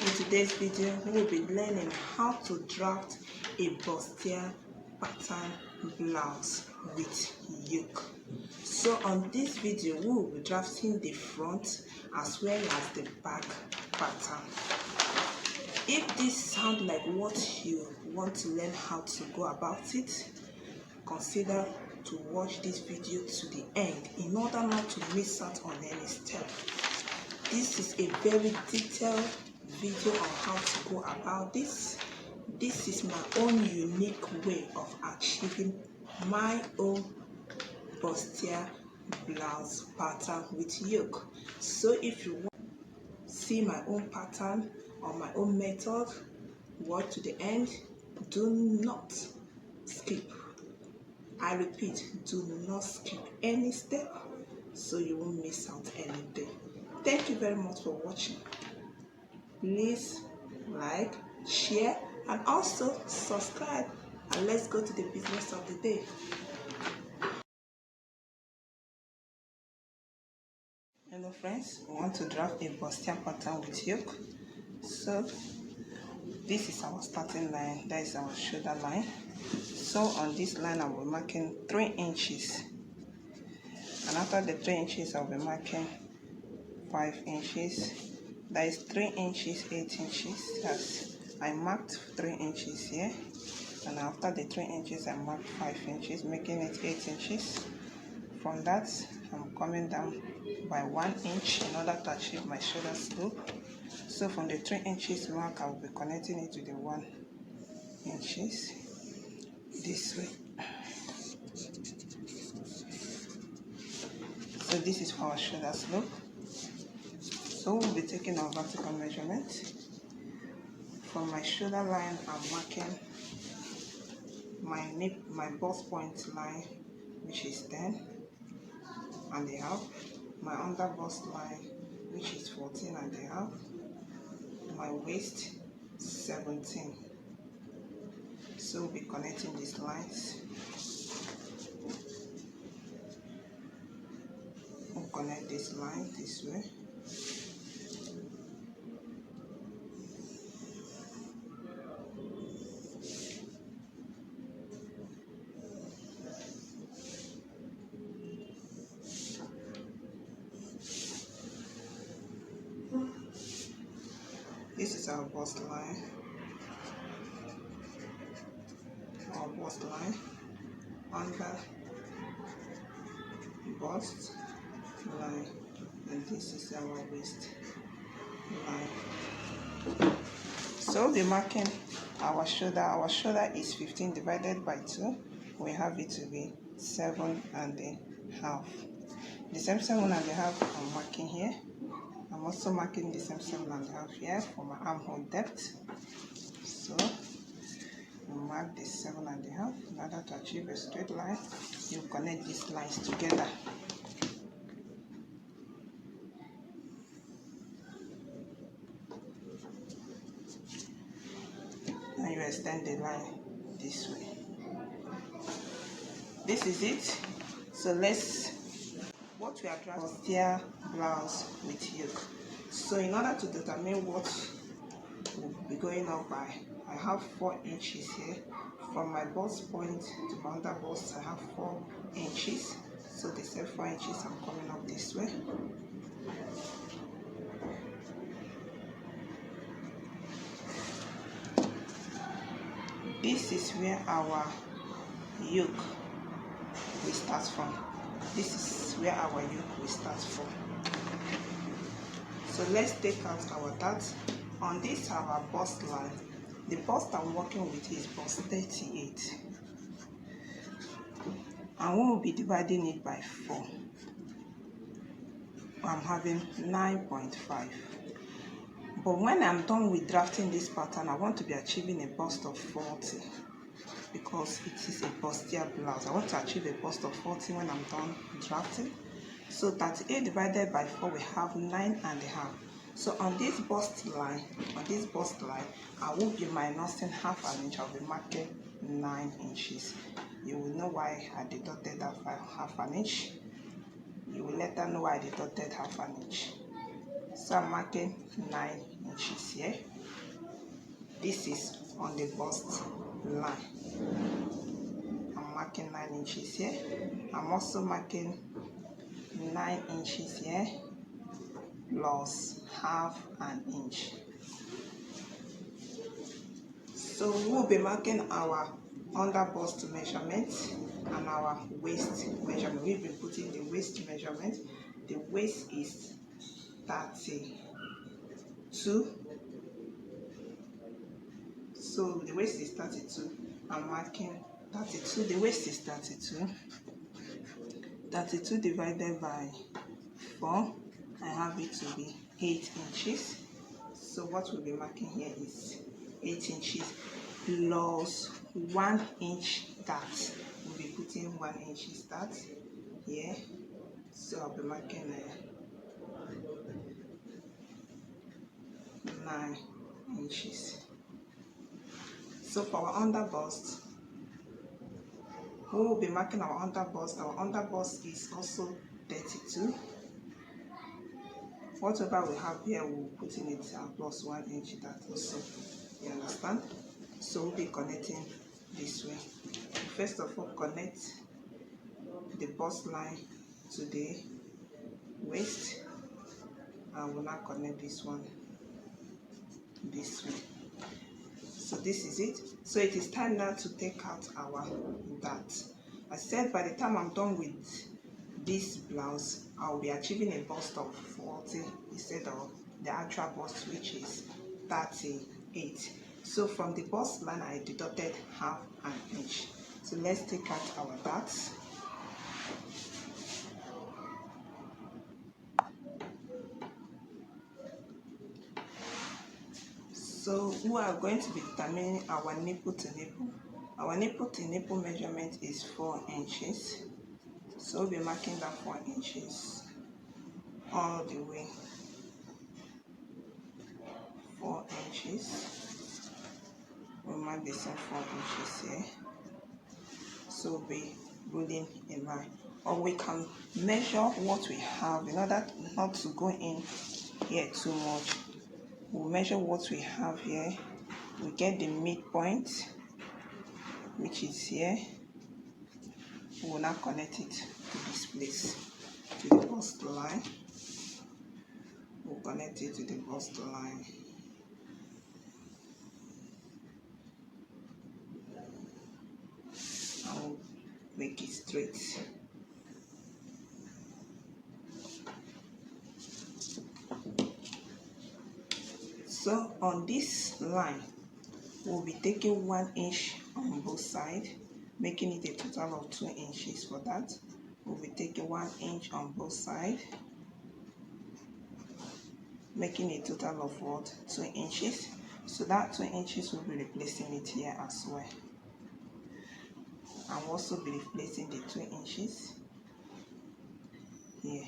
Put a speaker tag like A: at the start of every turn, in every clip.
A: In today's video, we will be learning how to draft a bustier pattern blouse with yoke. So on this video, we will be drafting the front as well as the back pattern. If this sounds like what you want to learn how to go about it, consider to watch this video to the end in order not to miss out on any step. This is a very detailed video on how to go about this. This is my own unique way of achieving my own bustier blouse pattern with yoke. So if you want to see my own pattern or my own method, watch to the end. Do not skip. I repeat, do not skip any step so you won't miss out anything. Thank you very much for watching. Please like, share, and also subscribe, and let's go to the business of the day. Hello friends, we want to draft a bustier pattern with yoke. So this is our starting line, that is our shoulder line. So on this line I will be marking 3 inches, and after the 3 inches I'll be marking 5 inches. That is 3 inches, 8 inches. That's, I marked 3 inches here, and after the 3 inches I marked 5 inches, making it 8 inches. From that I'm coming down by 1 inch in order to achieve my shoulder slope. So from the 3 inches mark I will be connecting it to the 1 inches this way. So this is for our shoulder slope. So we'll be taking our vertical measurement. From my shoulder line, I'm marking my bust point line, which is 10.5. My under bust line, which is 14.5. My waist, 17. So we'll be connecting these lines. We'll connect this line this way. This is our bust line. Our bust line, under bust line, and this is our waist line. So we'll be marking our shoulder. Our shoulder is 15 divided by 2. We have it to be 7.5. The same 7.5 I'm marking here. I'm also marking the same 7.5 here for my armhole depth. So you mark the 7.5 in order to achieve a straight line. You connect these lines together. And you extend the line this way. This is it. So what we are drafting, bustier blouse with yoke. So in order to determine what will be going up by, I have 4 inches here. From my bust point to my under bust, I have 4 inches. So the same 4 inches I'm coming up this way. This is where our yoke will start from. This is where our yoke will start from. So let's take out our dart. On this our bust line, the bust I'm working with is bust 38, and we will be dividing it by 4. I'm having 9.5. But when I'm done with drafting this pattern, I want to be achieving a bust of 40 because it is a bustier blouse. I want to achieve a bust of 40 when I'm done drafting. So 38 divided by 4, we have 9.5. So on this bust line, I will be minusing half an inch. I'll be marking 9 inches. You will know why I deducted that half an inch. You will later know why I deducted half an inch. So I'm marking 9 inches here. This is on the bust line. I'm marking 9 inches here. I'm also marking 9 inches here plus half an inch. So we'll be marking our under bust measurement and our waist measurement. We've been putting the waist measurement. The waist is 32. So the waist is 32. I'm marking 32. The waist is 32. 32 divided by 4. I have it to be 8 inches. So what we'll be marking here is 8 inches plus 1 inch dart. We'll be putting 1 inch dart here. So I'll be marking 9 inches. So for our under bust, we will be marking our under bust. Our under bust is also 32. Whatever we have here, we'll put in it plus 1 inch that also. You understand? So we'll be connecting this way. First of all, connect the bust line to the waist, and we'll now connect this one this way. So this is it. So it is time now to take out our dart. I said by the time I'm done with this blouse, I'll be achieving a bust of 40 instead of the actual bust, which is 38. So from the bust line, I deducted half an inch. So let's take out our darts. So we are going to be determining our nipple to nipple. Our nipple to nipple measurement is 4 inches. So we'll be marking that 4 inches all the way. 4 inches. We'll mark the same 4 inches here. So we'll be rolling a line. Or we can measure what we have in order not to go in here too much. We'll measure what we have here. We get the midpoint, which is here. We will now connect it to this place, to the bust line. We'll connect it to the bust line. And we'll make it straight. So on this line, we'll be taking 1 inch on both sides, making it a total of 2 inches for that. We'll be taking 1 inch on both sides, making a total of what? 2 inches. So that 2 inches will be replacing it here as well. And also be replacing the 2 inches here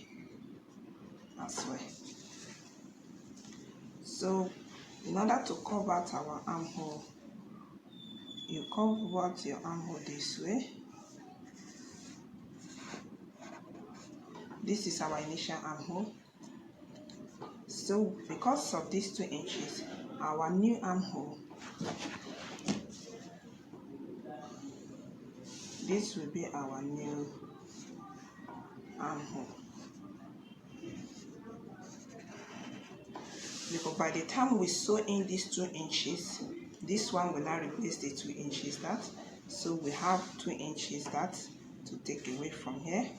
A: as well. So in order to cover out our armhole, you cover out your armhole this way. This is our initial armhole. So because of these 2 inches, our new armhole, this will be our new armhole. Because by the time we sew in these 2 inches, this one will now replace the 2 inches that. So we have 2 inches that to take away from here.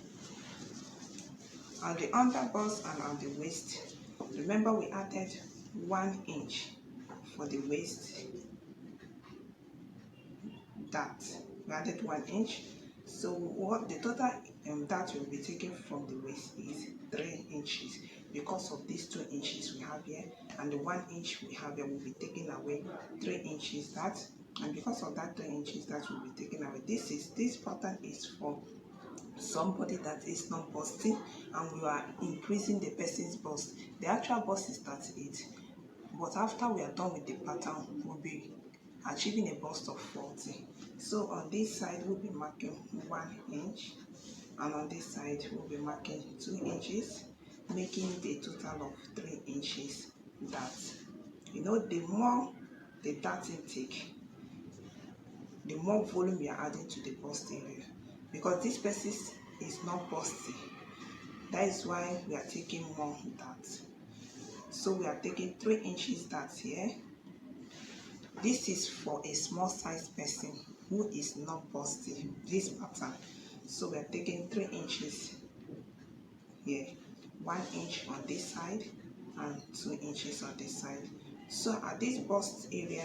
A: On the under bust and on the waist, remember we added 1 inch for the waist that. We added 1 inch. So what the total that will be taken from the waist is 3 inches. Because of these 2 inches we have here and the 1 inch we have here, will be taking away 3 inches that, and because of that 3 inches that will be taken away. This pattern is for somebody that is not busting and we are increasing the person's bust. The actual bust is 38, but after we are done with the pattern, we'll be achieving a bust of 40. So on this side we'll be marking 1 inch, and on this side we'll be marking 2 inches, making it a total of 3 inches. That, you know, the more the dart intake, the more volume we are adding to the bust area, because this person is not busty. That is why we are taking more dart. So we are taking 3 inches dart here. This is for a small size person who is not busty, this pattern. So we are taking 3 inches here, 1 inch on this side and 2 inches on this side. So at this bust area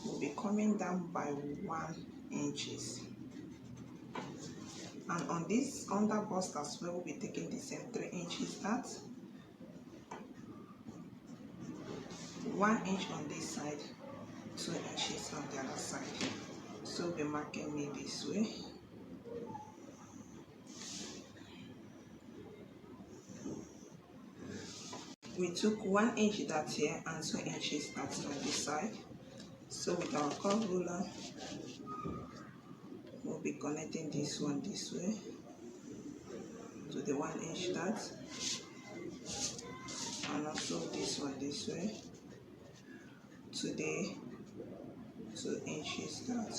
A: will be coming down by 1 inches. And on this under bust as well, we'll be taking the same 3 inches dart, 1 inch on this side, 2 inches on the other side. So we'll be marking it this way. We took 1 inch dart here and 2 inches dart on this side. So with our curve ruler, we'll be connecting this one this way to the 1 inch dart, and also this one this way to the 2 inches dart.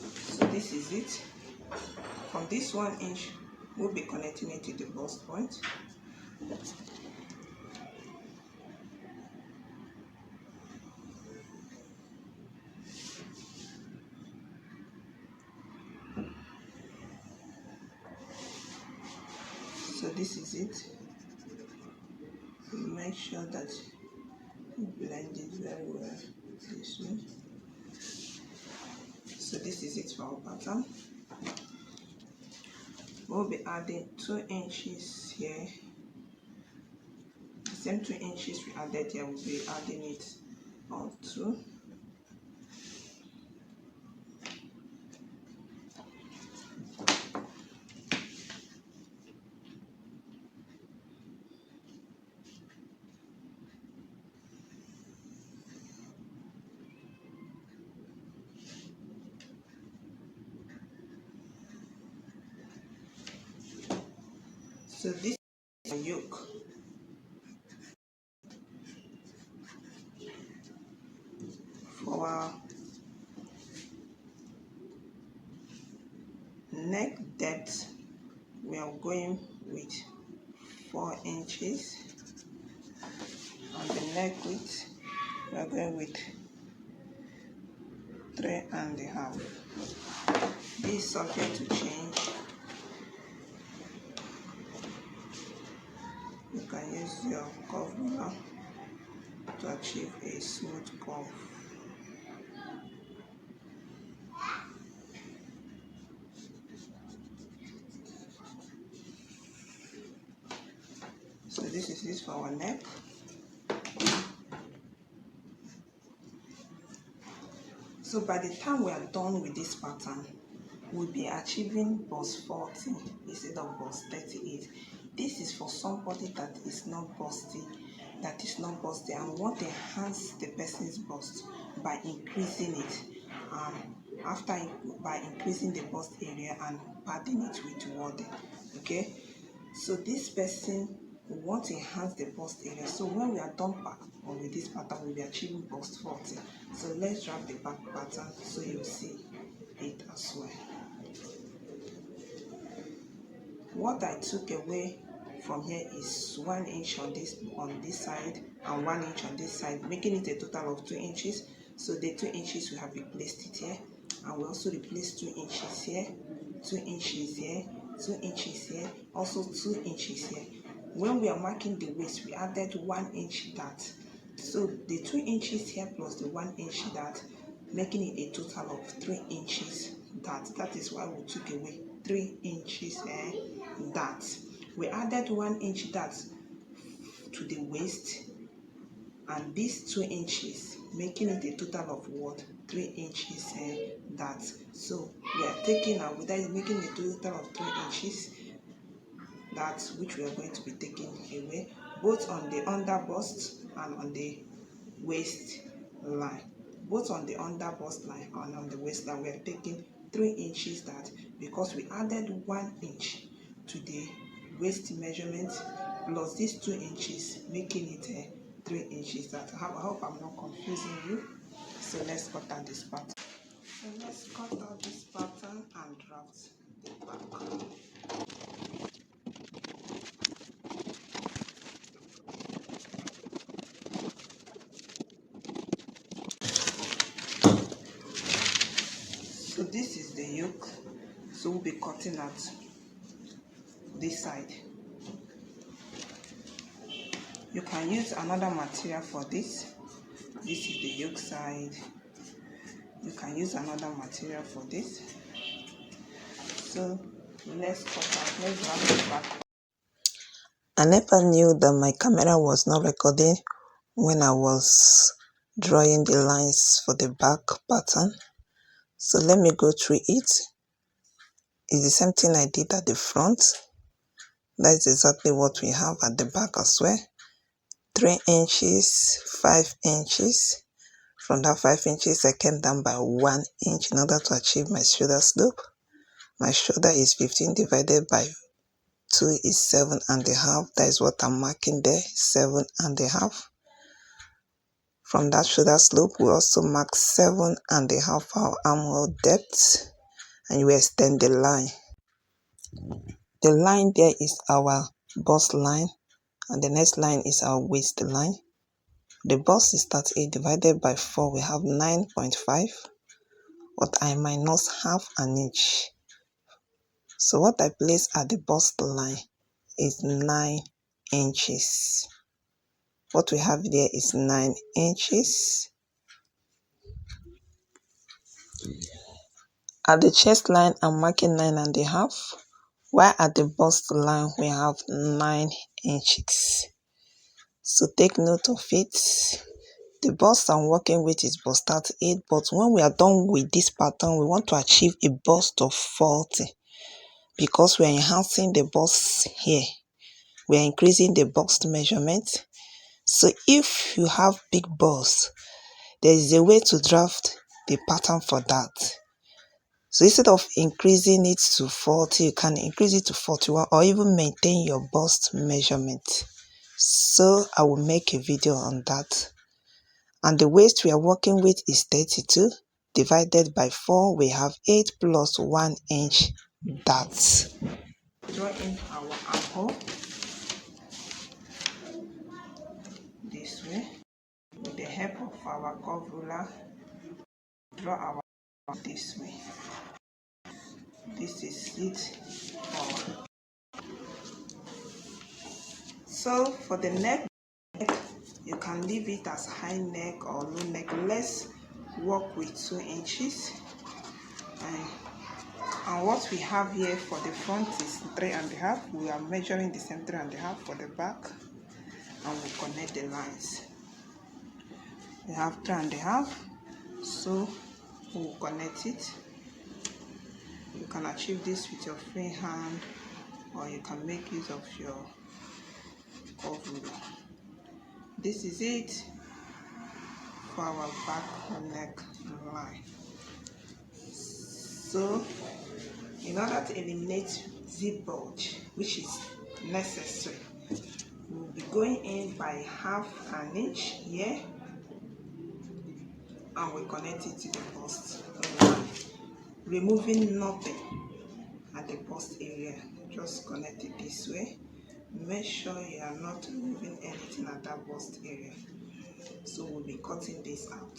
A: So this is it. From this 1 inch, we'll be connecting it to the bust point. So this is it. Make sure that you blend it very well this way. So this is it for our pattern. We'll be adding 2 inches here. The same 2 inches we added here, we'll be adding it on 2. So this is a yoke. For our neck depth, we are going with 4 inches. On the neck width, we are going with 3.5. This is subject to change. You can use your curve ruler to achieve a smooth curve. So this is it for our neck. So by the time we are done with this pattern, we'll be achieving bust 40 instead of bust 38. This is for somebody that is not busty, and want to enhance the person's bust by increasing it. By increasing the bust area and padding it with wadding. Okay, so this person want to enhance the bust area. So when we are done with this pattern, we'll be achieving bust 40. So let's drop the back pattern so you see it as well. What I took away from here is 1 inch on this side and 1 inch on this side, making it a total of 2 inches. So the 2 inches we have replaced it here, and we also replaced 2 inches here, 2 inches here, 2 inches here, also 2 inches here. When we are marking the waist, we added 1 inch dart. So the 2 inches here plus the 1 inch dart, making it a total of 3 inches dart. That is why we took away 3 inches dart. We added 1 inch dart to the waist and these 2 inches, making it a total of what? 3 inches dart. So we are taking out, that is making a total of 3 inches dart, which we are going to be taking away, both on the under bust and on the waist line. Both on the under bust line and on the waist line, we are taking 3 inches dart because we added 1 inch to the waist measurement plus these 2 inches, making it 3 inches. That I hope I'm not confusing you. So let's cut out this pattern. So let's cut out this pattern and draft the back. So this is the yoke. So we'll be cutting out this side. You can use another material for this. This is the yoke side. You can use another material for this. So let's cut out. Let's wrap it back. I never knew that my camera was not recording when I was drawing the lines for the back pattern. So let me go through it. It's the same thing I did at the front. That's exactly what we have at the back as well. 3 inches, 5 inches. From that 5 inches, I came down by 1 inch in order to achieve my shoulder slope. My shoulder is 15 divided by 2 is 7.5. That is what I'm marking there, 7.5. From that shoulder slope, we also mark 7.5 for our armhole depth, and we extend the line. The line there is our bust line, and the next line is our waist line. The bust is 38 divided by 4, we have 9.5, but I minus half an inch. So what I place at the bust line is 9 inches. What we have there is 9 inches. At the chest line, I'm marking 9.5, while at the bust line, we have 9 inches. So take note of it. The bust I'm working with is bust 38, but when we are done with this pattern, we want to achieve a bust of 40 because we are enhancing the bust here. We are increasing the bust measurement. So if you have big bust, there is a way to draft the pattern for that. So instead of increasing it to 40, you can increase it to 41 or even maintain your bust measurement. So I will make a video on that. And the waist we are working with is 32 divided by 4. We have 8 plus 1 inch darts. Draw in our armhole this way. With the help of our curve ruler, draw our this way. This is it forward. So for the neck, you can leave it as high neck or low neck. Let's work with 2 inches. And what we have here for the front is 3.5. We are measuring the same 3.5 for the back, and we connect the lines. We have 3.5, so we'll connect it. You can achieve this with your free hand, or you can make use of your curve ruler. This is it for our back neck line. So in order to eliminate zip bulge, which is necessary, we'll be going in by half an inch here, and we connect it to the bust line, removing nothing at the bust area. Just connect it this way. Make sure you are not removing anything at that bust area. So we'll be cutting this out.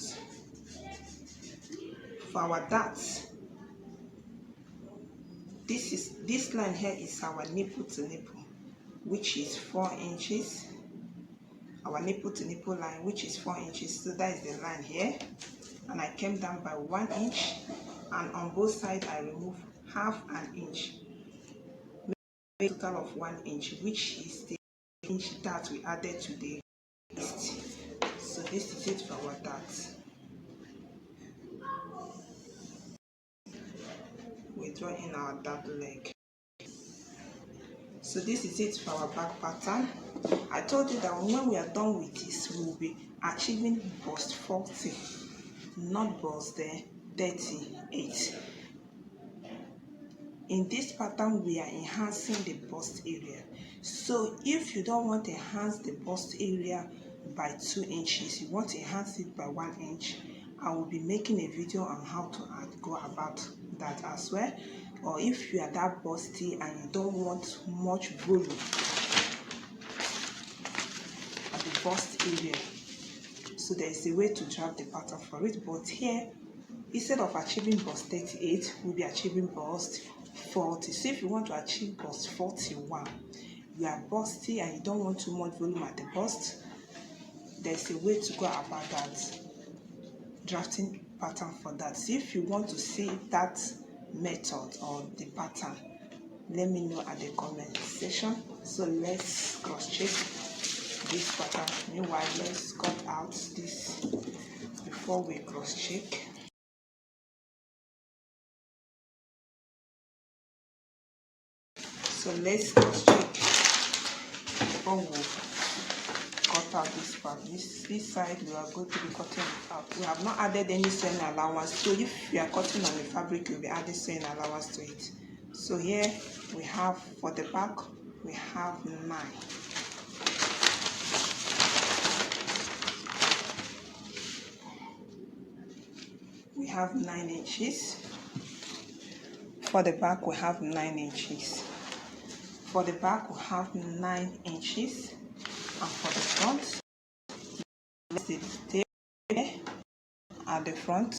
A: For our darts, this line here is our nipple to nipple, which is 4 inches. Our nipple to nipple line, which is 4 inches. So that is the line here, and I came down by 1 inch, and on both sides I remove half an inch, a total of 1 inch, which is the inch that we added to the waist. So this is it for our dart. We draw in our dart leg. So this is it for our back pattern. I told you that when we are done with this, we will be achieving bust 40, not bust 38. In this pattern, we are enhancing the bust area. So if you don't want to enhance the bust area, by 2 inches. You want to enhance it by 1 inch. I will be making a video on how to go about that as well. Or if you are that busty and you don't want much volume at the bust area, so there is a way to draft the pattern for it. But here, instead of achieving bust 38, we'll be achieving bust 40. So if you want to achieve bust 41, you are busty and you don't want too much volume at the bust, there's a way to go about that drafting pattern for that. So if you want to see that method or the pattern, let me know at the comment section. So let's cross check this pattern. Meanwhile, let's cut out this before we cross check. So let's cross check before we cut out this part. This side we are going to be cutting it out. We have not added any sewing allowance, so if you are cutting on the fabric, you'll be adding sewing allowance to it. So here we have, for the back, we have 9. We have 9 inches. For the back, we have 9 inches. For the back, we have 9 inches. And for the front, let's stay at the front.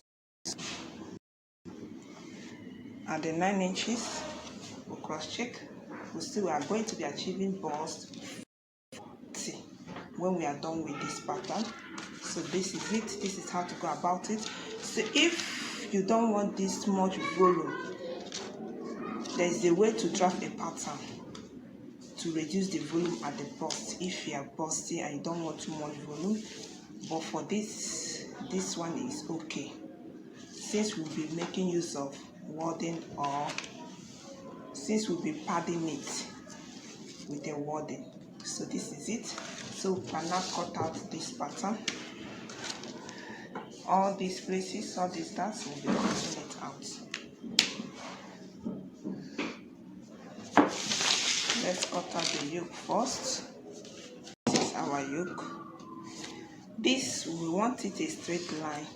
A: At the 9 inches, we'll cross check. We are going to be achieving bust 40 when we are done with this pattern. So this is it. This is how to go about it. So if you don't want this much volume, there is a way to draft a pattern to reduce the volume at the bust if you are busty and you don't want too much volume. But for this one is okay, since we'll be making use of wording, or since we'll be padding it with a wording. So this is it. So we can now cut out this pattern. All these places, all these dots, we'll be cutting it out. Let's cut out the yoke first. This is our yoke. This, we want it a straight line,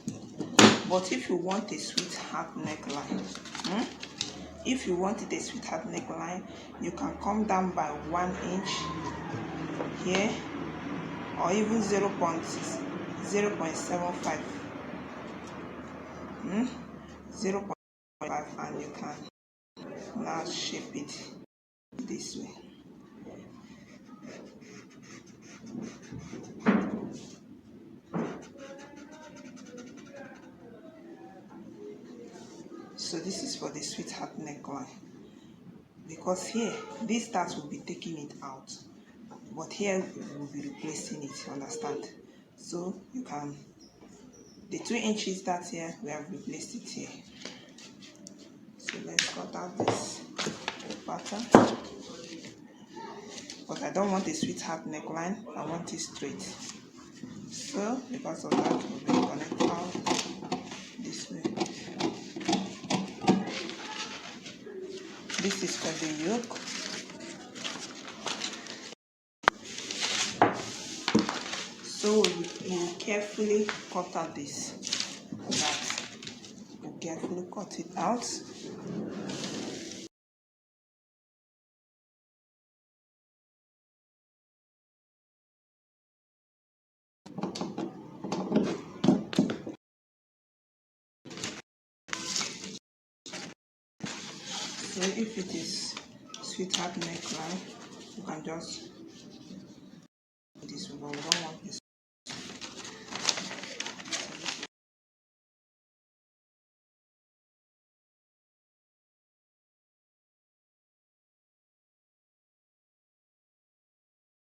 A: but if you want a sweetheart neckline, if you want it a sweetheart neckline, you can come down by 1 inch here, or even 0.75, 0.5, and you can now shape it this way. So this is for the sweetheart neckline, because here this dart will be taking it out, but here we will be replacing it, understand? So you can, the 2 inches dart here, we have replaced it here. So let's cut out this pattern, but I don't want a sweetheart neckline, I want it straight. So because of that, we'll be connect out this way. This is for the yoke. So we will carefully cut out this. We'll carefully cut it out. So if it is sweetheart neckline, you can just do this one.